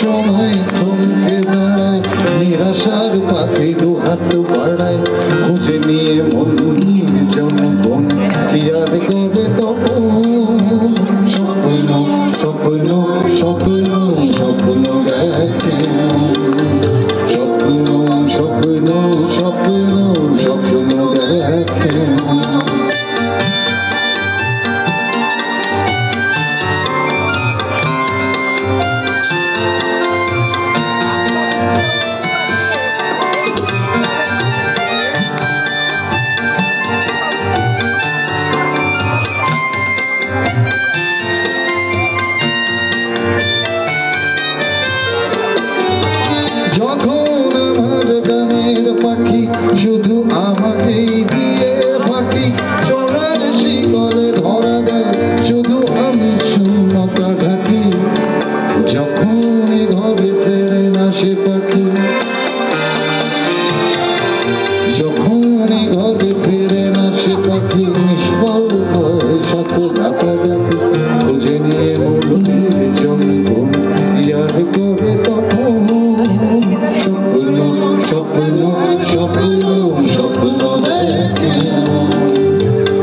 সময় থমকে দাঁড়ায়, নিরাশার পাখি দুহাত বাড়ায়, খুঁজে নিয়ে মন নির্জন কোন কি আর করে তখন। স্বপ্ন স্বপ্ন স্বপ্ন স্বপ্ন দেখে, স্বপ্ন স্বপ্ন স্বপ্ন স্বপ্ন দেখে। যখন আমার গানের পাখি শুধু আমাকেই দিয়ে ফাঁকি, চোরার শিকলে ধরা দেয় শুধু আমি শূন্যতা ঢাকি। যখন ঘরে ফেরে না সে পাখি, যখন ঘরে ফেরে না সে পাখি, নিষ্ফল হয় শত ডাকা ডাকি। খুঁজে নিয়ে মূল নির্জন কোন ইয়ার করে তখন। স্বপ্ন স্বপ্ন স্বপ্ন স্বপ্ন দেখে,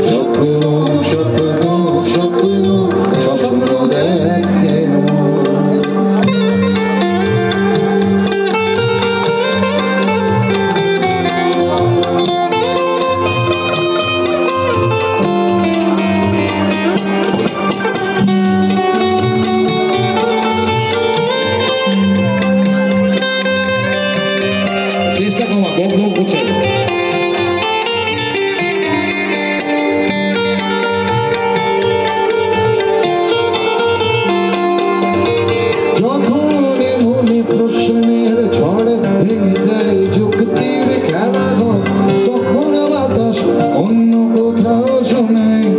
স্বপ্ন স্বপ্ন স্বপ্ন স্বপ্ন দেখে। Esta como a poco escuchar. যখন মনে প্রশ্নের ঝড় ভেঙে দেয় যুক্তির খেলা, তখন বাতাস অন্য কোথাও শোনায়।